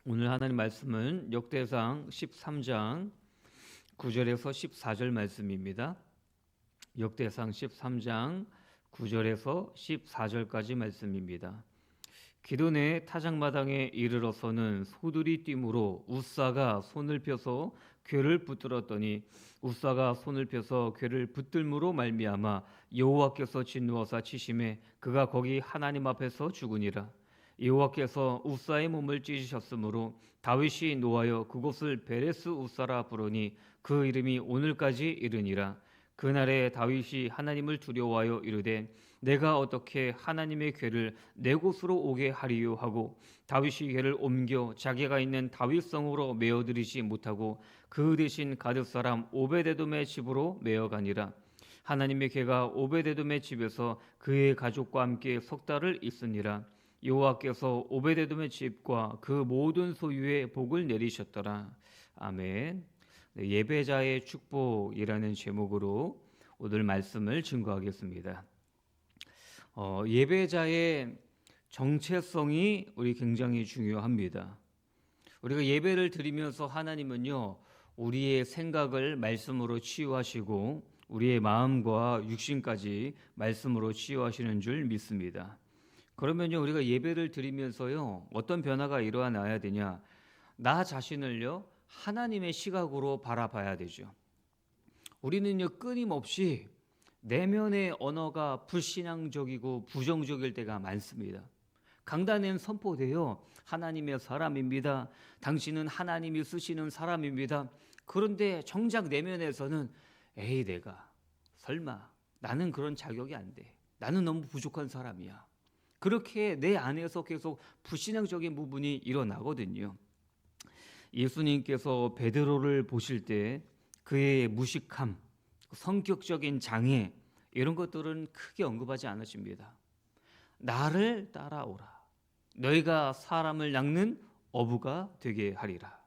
오늘 하나님 말씀은 역대상 13장 9절에서 14절 말씀입니다. 역대상 13장 9절에서 14절까지 말씀입니다. 기돈의 타작마당에 이르러서는 소들이 뛰므로 웃사가 손을 펴서 궤를 붙들었더니 웃사가 손을 펴서 궤를 붙들므로 말미암아 여호와께서 진노하사 치심에 그가 거기 하나님 앞에서 죽으니라. 여호와께서 웃사의 몸을 찢으셨으므로 다윗이 노하여 그곳을 베레스 웃사라 부르니 그 이름이 오늘까지 이르니라. 그날에 다윗이 하나님을 두려워하여 이르되 내가 어떻게 하나님의 궤를 내 곳으로 오게 하리요 하고 다윗이 궤를 옮겨 자기가 있는 다윗성으로 메어들이지 못하고 그 대신 가드 사람 오베데돔의 집으로 메어가니라. 하나님의 궤가 오베데돔의 집에서 그의 가족과 함께 석 달을 있으니라. 여호와께서 오베데돔의 집과 그 모든 소유에 복을 내리셨더라. 아멘. 네, 예배자의 축복이라는 제목으로 오늘 말씀을 증거하겠습니다. 예배자의 정체성이 우리 굉장히 중요합니다. 우리가 예배를 드리면서 하나님은요, 우리의 생각을 말씀으로 치유하시고 우리의 마음과 육신까지 말씀으로 치유하시는 줄 믿습니다. 그러면요, 우리가 예배를 드리면서요, 어떤 변화가 일어나야 되냐? 나 자신을요, 하나님의 시각으로 바라봐야 되죠. 우리는요, 끊임없이 내면의 언어가 불신앙적이고 부정적일 때가 많습니다. 강단엔 선포돼요. 하나님의 사람입니다. 당신은 하나님이 쓰시는 사람입니다. 그런데 정작 내면에서는 에이 내가 설마 나는 그런 자격이 안 돼. 나는 너무 부족한 사람이야. 그렇게 내 안에서 계속 불신앙적인 부분이 일어나거든요. 예수님께서 베드로를 보실 때 그의 무식함, 성격적인 장애 이런 것들은 크게 언급하지 않으십니다. 나를 따라오라. 너희가 사람을 낚는 어부가 되게 하리라.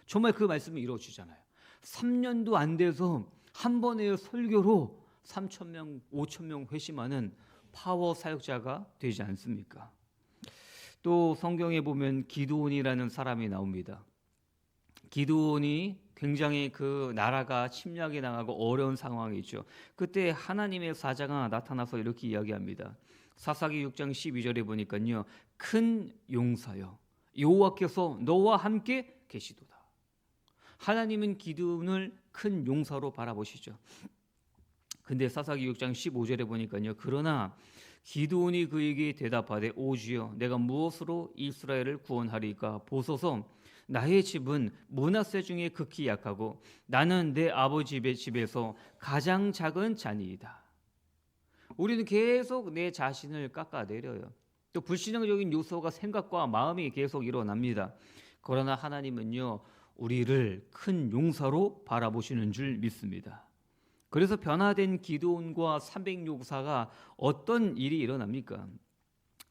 정말 그 말씀이 이루어지잖아요. 3년도 안 돼서 한 번의 설교로 3,000명, 5,000명 회심하는 파워 사역자가 되지 않습니까? 또 성경에 보면 기드온이라는 사람이 나옵니다. 기드온이 굉장히 그 나라가 침략에 당하고 어려운 상황이죠. 그때 하나님의 사자가 나타나서 이렇게 이야기합니다. 사사기 6장 12절에 보니까요. 큰 용사여 여호와께서 너와 함께 계시도다. 하나님은 기드온을 큰 용사로 바라보시죠. 근데 사사기 6장 15절에 보니까요. 그러나 기드온이 그에게 대답하되 오 주여 내가 무엇으로 이스라엘을 구원하리까 보소서 나의 집은 므낫세 중에 극히 약하고 나는 내 아버지의 집에서 가장 작은 자니이다. 우리는 계속 내 자신을 깎아내려요. 또 불신앙적인 요소가 생각과 마음이 계속 일어납니다. 그러나 하나님은요 우리를 큰 용사로 바라보시는 줄 믿습니다. 그래서 변화된 기드온과 300용사가 어떤 일이 일어납니까?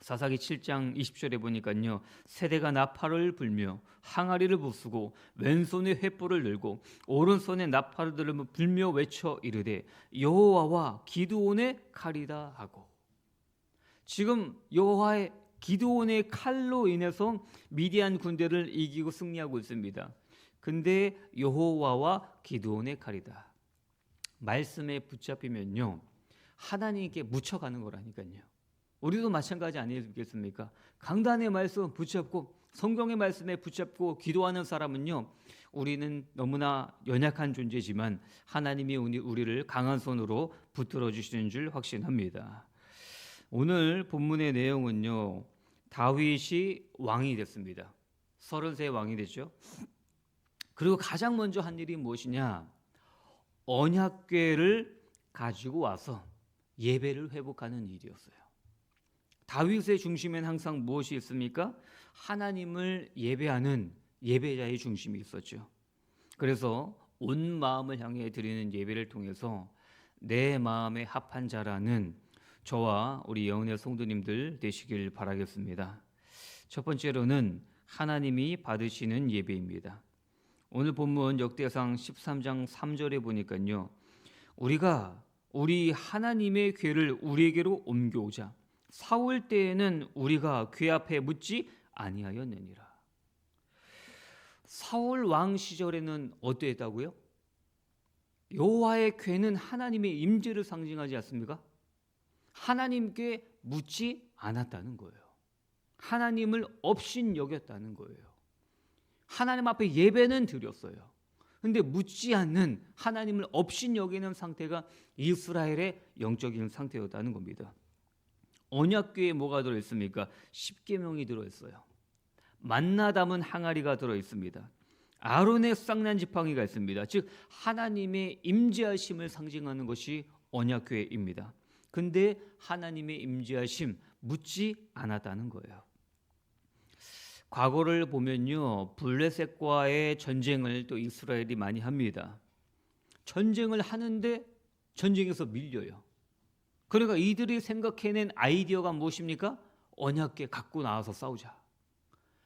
사사기 7장 20절에 보니까요. 세대가 나팔을 불며 항아리를 부수고 왼손에 횃불을 들고 오른손에 나팔을 들으며 불며 외쳐 이르되 여호와와 기드온의 칼이다 하고 지금 여호와의 기드온의 칼로 인해서 미디안 군대를 이기고 승리하고 있습니다. 근데 여호와와 기드온의 칼이다. 말씀에 붙잡히면요. 하나님께 묻혀가는 거라니까요. 우리도 마찬가지 아니겠습니까? 강단의 말씀 붙잡고 성경의 말씀에 붙잡고 기도하는 사람은요. 우리는 너무나 연약한 존재지만 하나님이 우리를 강한 손으로 붙들어 주시는 줄 확신합니다. 오늘 본문의 내용은요. 다윗이 왕이 됐습니다. 30세 왕이 됐죠. 그리고 가장 먼저 한 일이 무엇이냐? 언약궤를 가지고 와서 예배를 회복하는 일이었어요. 다윗의 중심엔 항상 무엇이 있습니까? 하나님을 예배하는 예배자의 중심이 있었죠. 그래서 온 마음을 향해 드리는 예배를 통해서 내 마음에 합한 자라는 저와 우리 영혼의 성도님들 되시길 바라겠습니다. 첫 번째로는 하나님이 받으시는 예배입니다. 오늘 본문 역대상 13장 3절에 보니까요. 우리가 우리 하나님의 궤를 우리에게로 옮겨오자. 사울 때에는 우리가 궤 앞에 묻지 아니하였느니라. 사울 왕 시절에는 어떠했다고요? 여호와의 궤는 하나님의 임재를 상징하지 않습니까? 하나님께 묻지 않았다는 거예요. 하나님을 업신 여겼다는 거예요. 하나님 앞에 예배는 드렸어요. 근데 묻지 않는, 하나님을 업신 여기는 상태가 이스라엘의 영적인 상태였다는 겁니다. 언약궤에 뭐가 들어있습니까? 십계명이 들어있어요. 만나 담은 항아리가 들어있습니다. 아론의 쌍난 지팡이가 있습니다. 즉 하나님의 임재하심을 상징하는 것이 언약궤입니다. 근데 하나님의 임재하심 묻지 않았다는 거예요. 과거를 보면요, 블레셋과의 전쟁을 또 이스라엘이 많이 합니다. 전쟁을 하는데 전쟁에서 밀려요. 그러니까 이들이 생각해낸 아이디어가 무엇입니까? 언약궤 갖고 나와서 싸우자.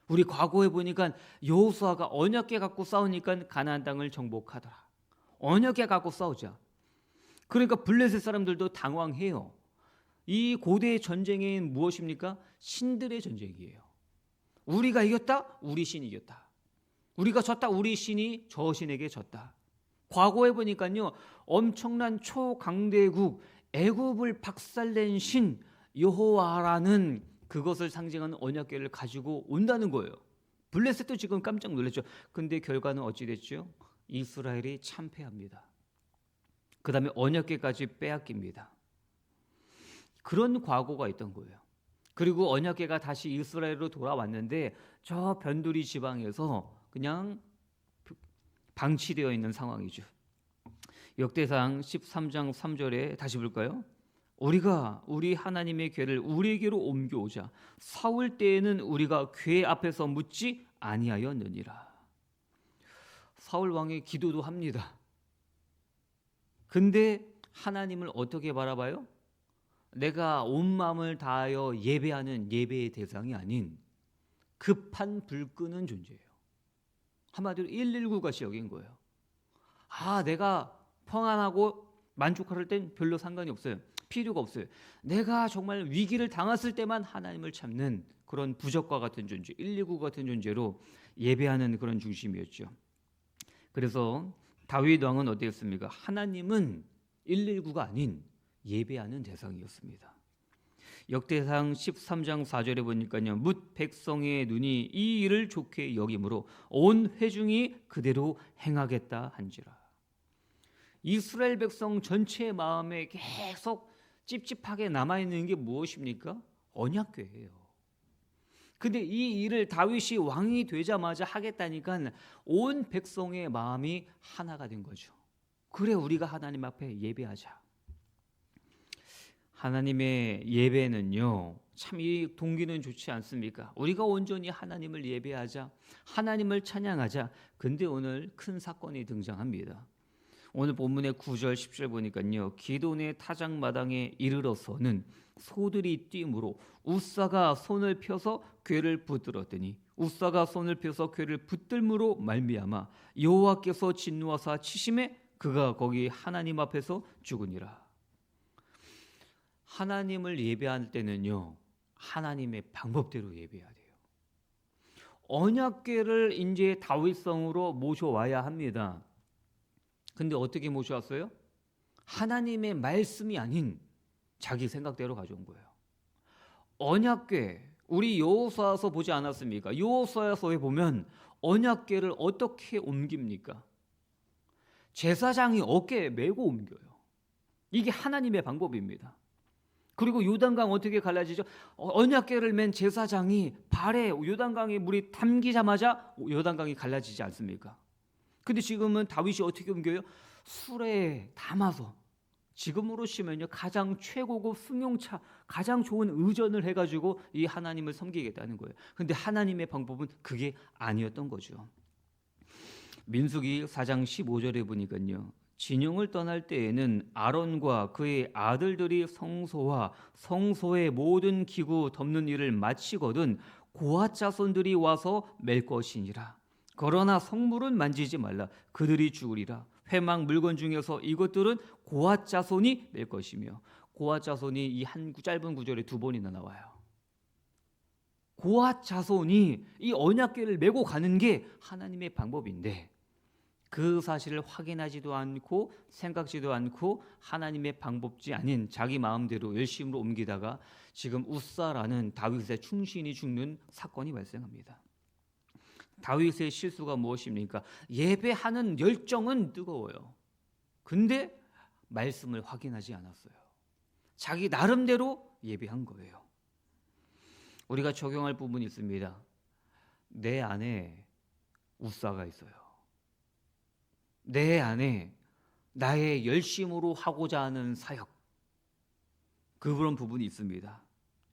우리 과거에 보니까 여호수아가 언약궤 갖고 싸우니까 가나안 땅을 정복하더라. 언약궤 갖고 싸우자. 그러니까 블레셋 사람들도 당황해요. 이 고대 전쟁이 무엇입니까? 신들의 전쟁이에요. 우리가 이겼다? 우리 신이 이겼다. 우리가 졌다? 우리 신이 저 신에게 졌다. 과거에 보니까요, 엄청난 초강대국 애굽을 박살낸 신 여호와라는 그것을 상징하는 언약궤를 가지고 온다는 거예요. 블레셋도 지금 깜짝 놀랐죠. 근데 결과는 어찌 됐죠? 이스라엘이 참패합니다. 그 다음에 언약궤까지 빼앗깁니다. 그런 과거가 있던 거예요. 그리고 언약궤가 다시 이스라엘로 돌아왔는데 저 변두리 지방에서 그냥 방치되어 있는 상황이죠. 역대상 13장 3절에 다시 볼까요? 우리가 우리 하나님의 궤를 우리에게로 옮겨오자. 사울 때에는 우리가 궤 앞에서 묻지 아니하였느니라. 사울 왕의 기도도 합니다. 근데 하나님을 어떻게 바라봐요? 내가 온 마음을 다하여 예배하는 예배의 대상이 아닌 급한 불 끄는 존재예요. 한마디로 119가 여긴 거예요. 내가 평안하고 만족할 땐 별로 상관이 없어요. 필요가 없어요. 내가 정말 위기를 당했을 때만 하나님을 찾는 그런 부적과 같은 존재, 119 같은 존재로 예배하는 그런 중심이었죠. 그래서 다윗 왕은 어땠습니까? 하나님은 119가 아닌 예배하는 대상이었습니다. 역대상 13장 4절에 보니까요, 뭇 백성의 눈이 이 일을 좋게 여김으로 온 회중이 그대로 행하겠다 한지라. 이스라엘 백성 전체의 마음에 계속 찝찝하게 남아있는 게 무엇입니까? 언약궤예요. 근데 이 일을 다윗이 왕이 되자마자 하겠다니까 온 백성의 마음이 하나가 된 거죠. 그래, 우리가 하나님 앞에 예배하자. 하나님의 예배는요, 참 이 동기는 좋지 않습니까? 우리가 온전히 하나님을 예배하자, 하나님을 찬양하자. 근데 오늘 큰 사건이 등장합니다. 오늘 본문의 9절 10절 보니까요, 기돈의 타작마당에 이르러서는 소들이 뛰므로 우사가 손을 펴서 궤를 붙들었더니 우사가 손을 펴서 궤를 붙들므로 말미암아 여호와께서 진노하사 치심에 그가 거기 하나님 앞에서 죽으니라. 하나님을 예배할 때는요, 하나님의 방법대로 예배해야 돼요. 언약궤를 이제 다윗성으로 모셔와야 합니다. 근데 어떻게 모셔왔어요? 하나님의 말씀이 아닌 자기 생각대로 가져온 거예요. 언약궤, 우리 여호수아서 보지 않았습니까? 여호수아서에 보면 언약궤를 어떻게 옮깁니까? 제사장이 어깨에 메고 옮겨요. 이게 하나님의 방법입니다. 그리고 요단강 어떻게 갈라지죠? 언약궤를 맨 제사장이 발에 요단강에 물이 담기자마자 요단강이 갈라지지 않습니까? 근데 지금은 다윗이 어떻게 옮겨요? 수레에 담아서, 지금으로 치면요, 가장 최고급 승용차, 가장 좋은 의전을 해가지고 이 하나님을 섬기겠다는 거예요. 근데 하나님의 방법은 그게 아니었던 거죠. 민수기 4장 15절에 보니까요, 진영을 떠날 때에는 아론과 그의 아들들이 성소와 성소의 모든 기구 덮는 일을 마치거든 고앗 자손들이 와서 맬 것이니라. 그러나 성물은 만지지 말라. 그들이 죽으리라. 회막 물건 중에서 이것들은 고앗 자손이 맬 것이며, 고앗 자손이 이 한 짧은 구절에 두 번이나 나와요. 고앗 자손이 이 언약궤를 메고 가는 게 하나님의 방법인데 그 사실을 확인하지도 않고 생각지도 않고 하나님의 방법지 아닌 자기 마음대로 열심으로 옮기다가 지금 우사라는 다윗의 충신이 죽는 사건이 발생합니다. 다윗의 실수가 무엇입니까? 예배하는 열정은 뜨거워요. 근데 말씀을 확인하지 않았어요. 자기 나름대로 예배한 거예요. 우리가 적용할 부분이 있습니다. 내 안에 우사가 있어요. 내 안에 나의 열심으로 하고자 하는 사역, 그런 부분이 있습니다.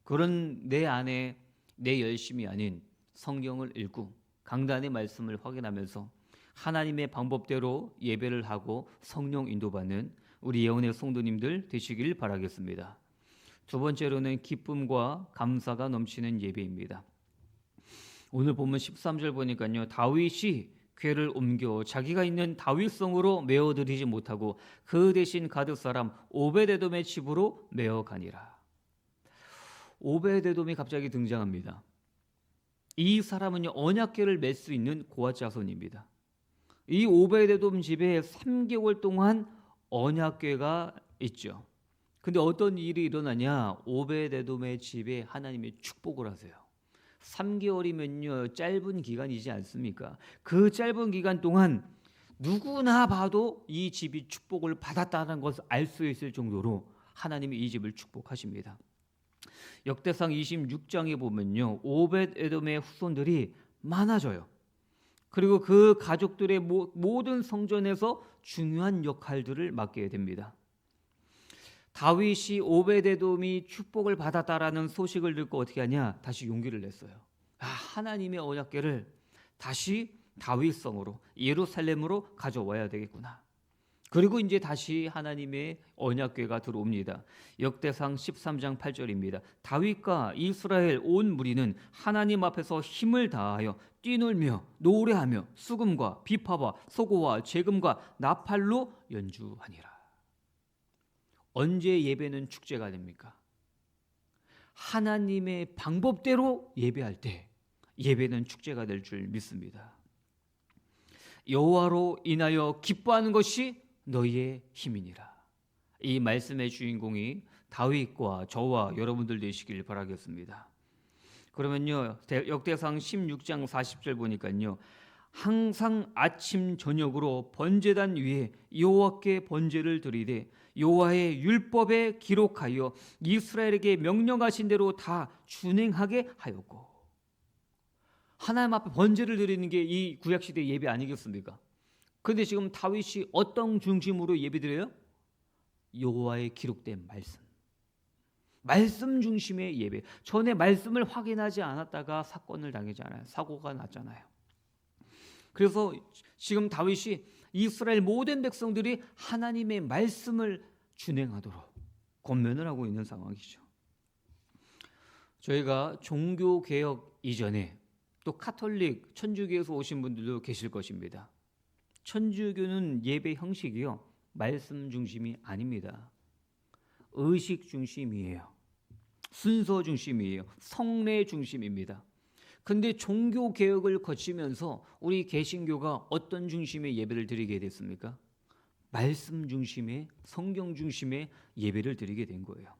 그런 내 안에 내 열심이 아닌 성경을 읽고 강단의 말씀을 확인하면서 하나님의 방법대로 예배를 하고 성령 인도받는 우리 예언의 성도님들 되시길 바라겠습니다. 두 번째로는 기쁨과 감사가 넘치는 예배입니다. 오늘 보면 13절 보니까요, 다윗이 궤를 옮겨 자기가 있는 다윗성으로 메어드리지 못하고 그 대신 가드 사람 오베데돔의 집으로 메어가니라. 오베데돔이 갑자기 등장합니다. 이 사람은요, 언약궤를 맬 수 있는 고앗 자손입니다. 이 오베데돔 집에 3개월 동안 언약궤가 있죠. 근데 어떤 일이 일어나냐? 오베데돔의 집에 하나님의 축복을 하세요. 3개월이면요 짧은 기간이지 않습니까? 그 짧은 기간 동안 누구나 봐도 이 집이 축복을 받았다는 것을 알 수 있을 정도로 하나님이 이 집을 축복하십니다. 역대상 26장에 보면요, 오벳에돔의 후손들이 많아져요. 그리고 그 가족들의 모든 성전에서 중요한 역할들을 맡게 됩니다. 다윗이 오벳에돔이 축복을 받았다라는 소식을 듣고 어떻게 하냐? 다시 용기를 냈어요. 하나님의 언약궤를 다시 다윗성으로 예루살렘으로 가져와야 되겠구나. 그리고 이제 다시 하나님의 언약궤가 들어옵니다. 역대상 13장 8절입니다. 다윗과 이스라엘 온 무리는 하나님 앞에서 힘을 다하여 뛰놀며 노래하며 수금과 비파와 소고와 재금과 나팔로 연주하니라. 언제 예배는 축제가 됩니까? 하나님의 방법대로 예배할 때 예배는 축제가 될 줄 믿습니다. 여호와로 인하여 기뻐하는 것이 너희의 힘이니라. 이 말씀의 주인공이 다윗과 저와 여러분들 되시길 바라겠습니다. 그러면요, 역대상 16장 40절 보니까요, 항상 아침 저녁으로 번제단 위에 여호와께 번제를 드리되 여호와의 율법에 기록하여 이스라엘에게 명령하신 대로 다 준행하게 하였고. 하나님 앞에 번제를 드리는 게 이 구약시대 예배 아니겠습니까? 그런데 지금 다윗이 어떤 중심으로 예배드려요? 여호와의 기록된 말씀 중심의 예배. 전에 말씀을 확인하지 않았다가 사건을 당하잖아요. 사고가 났잖아요. 그래서 지금 다윗이 이스라엘 모든 백성들이 하나님의 말씀을 준행하도록 권면을 하고 있는 상황이죠. 저희가 종교개혁 이전에 또 카톨릭, 천주교에서 오신 분들도 계실 것입니다. 천주교는 예배 형식이요, 말씀 중심이 아닙니다. 의식 중심이에요. 순서 중심이에요. 성례 중심입니다. 근데 종교 개혁을 거치면서 우리 개신교가 어떤 중심의 예배를 드리게 됐습니까? 말씀 중심의, 성경 중심의 예배를 드리게 된 거예요.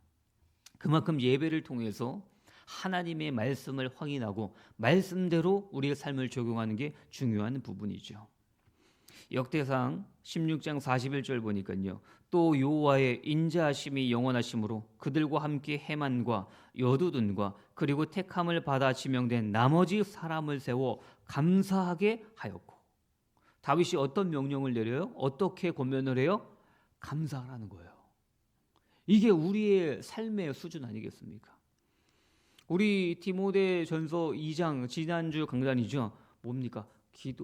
그만큼 예배를 통해서 하나님의 말씀을 확인하고 말씀대로 우리의 삶을 적용하는 게 중요한 부분이죠. 역대상 16장 41절 보니까요, 또 여호와의 인자하심이 영원하심으로 그들과 함께 해만과 여두둔과 그리고 택함을 받아 지명된 나머지 사람을 세워 감사하게 하였고. 다윗이 어떤 명령을 내려요? 어떻게 권면을 해요? 감사하라는 거예요. 이게 우리의 삶의 수준 아니겠습니까? 우리 디모데전서 2장 지난주 강단이죠. 뭡니까?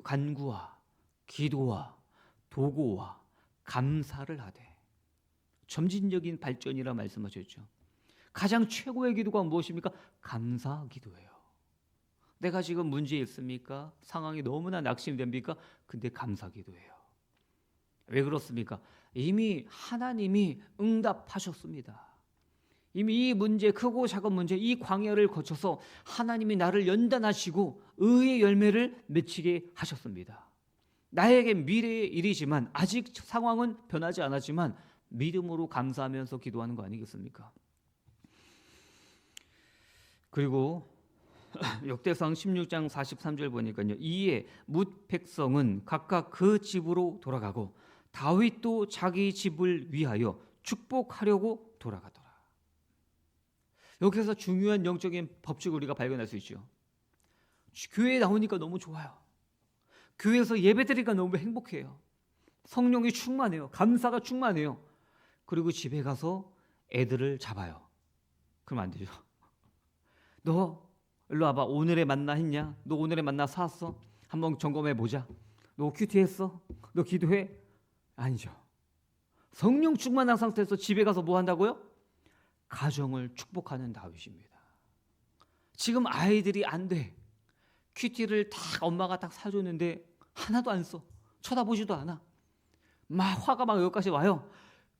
간구와 기도와 도고와 감사를 하되. 점진적인 발전이라 말씀하셨죠. 가장 최고의 기도가 무엇입니까? 감사 기도예요. 내가 지금 문제 있습니까? 상황이 너무나 낙심됩니까? 근데 감사 기도예요. 왜 그렇습니까? 이미 하나님이 응답하셨습니다. 이미 이 문제, 크고 작은 문제, 이 광야를 거쳐서 하나님이 나를 연단하시고 의의 열매를 맺히게 하셨습니다. 나에게 미래의 일이지만 아직 상황은 변하지 않았지만 믿음으로 감사하면서 기도하는 거 아니겠습니까? 그리고 역대상 16장 43절 보니까요. 이에 뭇 백성은 각각 그 집으로 돌아가고 다윗도 자기 집을 위하여 축복하려고 돌아가더라. 여기서 중요한 영적인 법칙을 우리가 발견할 수 있죠. 교회에 나오니까 너무 좋아요. 교회에서 예배드리니까 너무 행복해요. 성령이 충만해요. 감사가 충만해요. 그리고 집에 가서 애들을 잡아요. 그럼 안 되죠. 너 일로 와봐. 오늘의 만나 했냐? 너 오늘의 만나 사왔어? 한번 점검해 보자. 너 큐티했어? 너 기도해? 아니죠. 성령 충만한 상태에서 집에 가서 뭐 한다고요? 가정을 축복하는 다윗입니다. 지금 아이들이 안 돼. 큐티를 딱 엄마가 딱 사줬는데 하나도 안 써. 쳐다보지도 않아. 막 화가 막 여기까지 와요.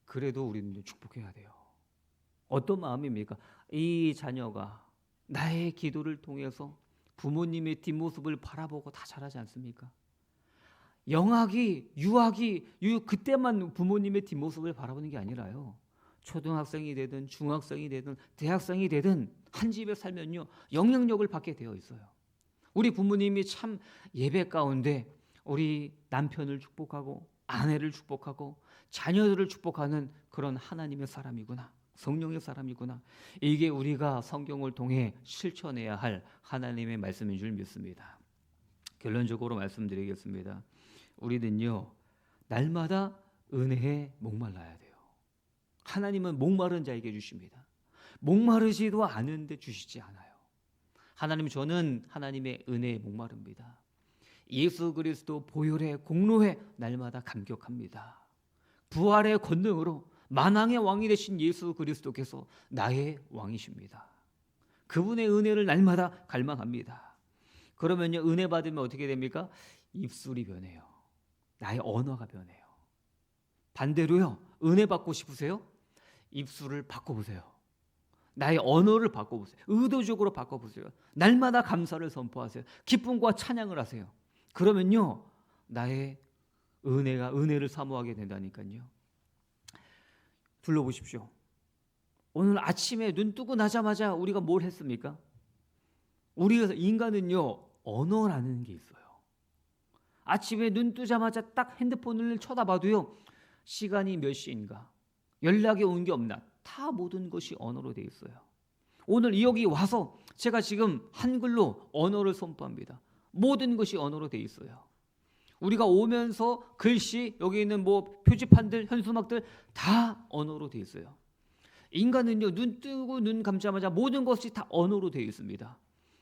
그래도 우리는 축복해야 돼요. 어떤 마음입니까? 이 자녀가 나의 기도를 통해서 부모님의 뒷모습을 바라보고 다 자라지 않습니까? 영학이, 유학이 그때만 부모님의 뒷모습을 바라보는 게 아니라요. 초등학생이 되든 중학생이 되든 대학생이 되든 한 집에 살면요 영향력을 받게 되어 있어요. 우리 부모님이 참 예배 가운데 우리 남편을 축복하고 아내를 축복하고 자녀들을 축복하는 그런 하나님의 사람이구나. 성령의 사람이구나. 이게 우리가 성경을 통해 실천해야 할 하나님의 말씀인 줄 믿습니다. 결론적으로 말씀드리겠습니다. 우리는요 날마다 은혜에 목말라야 돼요. 하나님은 목마른 자에게 주십니다. 목마르지도 않은데 주시지 않아요. 하나님, 저는 하나님의 은혜에 목마릅니다. 예수 그리스도 보혈의 공로에 날마다 감격합니다. 부활의 권능으로 만왕의 왕이 되신 예수 그리스도께서 나의 왕이십니다. 그분의 은혜를 날마다 갈망합니다. 그러면요 은혜 받으면 어떻게 됩니까? 입술이 변해요. 나의 언어가 변해요. 반대로요 은혜 받고 싶으세요? 입술을 바꿔보세요. 나의 언어를 바꿔보세요. 의도적으로 바꿔보세요. 날마다 감사를 선포하세요. 기쁨과 찬양을 하세요. 그러면요 나의 은혜를 사모하게 된다니까요. 둘러보십시오. 오늘 아침에 눈 뜨고 나자마자 우리가 뭘 했습니까? 우리가 인간은요 언어라는 게 있어요. 아침에 눈 뜨자마자 딱 핸드폰을 쳐다봐도요 시간이 몇 시인가, 연락이 온 게 없나, 다 모든 것이 언어로 되어 있어요. 오늘 여기 와서 제가 지금 한글로 언어를 선포합니다. 모든 것이 언어로 되어 있어요. 우리가 오면서 글씨, 여기 있는 뭐 표지판들, 현수막들 다 언어로 되어 있어요. 인간은요 눈 뜨고 눈 감자마자 모든 것이 다 언어로 되어 있습니다.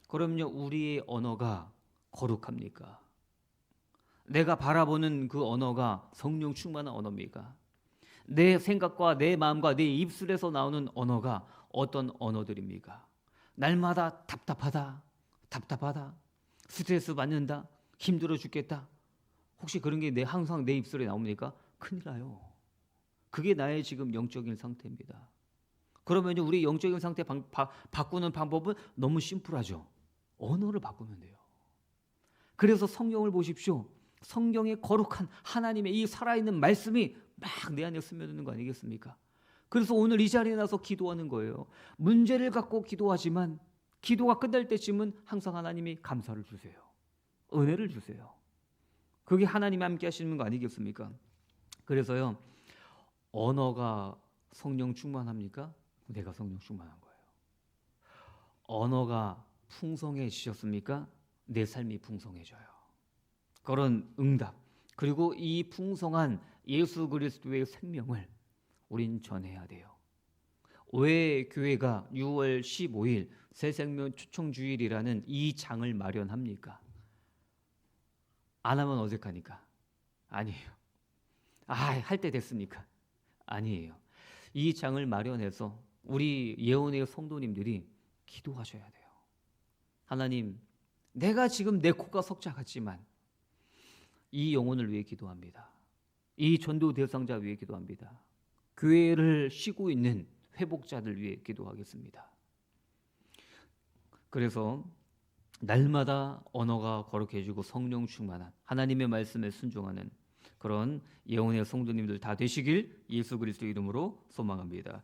그럼요 우리의 언어가 거룩합니까? 내가 바라보는 그 언어가 성령 충만한 언어입니까? 내 생각과 내 마음과 내 입술에서 나오는 언어가 어떤 언어들입니까? 날마다 답답하다, 스트레스 받는다, 힘들어 죽겠다. 혹시 그런 게 항상 내 입술에 나옵니까? 큰일 나요. 그게 나의 지금 영적인 상태입니다. 그러면 우리 영적인 상태 바꾸는 방법은 너무 심플하죠. 언어를 바꾸면 돼요. 그래서 성경을 보십시오. 성경의 거룩한 하나님의 이 살아있는 말씀이 막 내 안에 스며드는 거 아니겠습니까? 그래서 오늘 이 자리에 나서 기도하는 거예요. 문제를 갖고 기도하지만 기도가 끝날 때쯤은 항상 하나님이 감사를 주세요. 은혜를 주세요. 그게 하나님이 함께 하시는 거 아니겠습니까? 그래서요 언어가 성령 충만합니까? 내가 성령 충만한 거예요. 언어가 풍성해지셨습니까? 내 삶이 풍성해져요. 그런 응답, 그리고 이 풍성한 예수 그리스도의 생명을 우린 전해야 돼요. 왜 교회가 6월 15일 새생명 초청주일이라는 이 장을 마련합니까? 안 하면 어색하니까? 아니에요. 할 때 됐으니까? 아니에요. 이 장을 마련해서 우리 예언의 성도님들이 기도하셔야 돼요. 하나님, 내가 지금 내 코가 석자 같지만 이 영혼을 위해 기도합니다. 이 전도 대상자 위해 기도합니다. 교회를 쉬고 있는 회복자들 위해 기도하겠습니다. 그래서 날마다 언어가 거룩해지고 성령 충만한 하나님의 말씀에 순종하는 그런 예언의 성도님들 다 되시길 예수 그리스도 이름으로 소망합니다.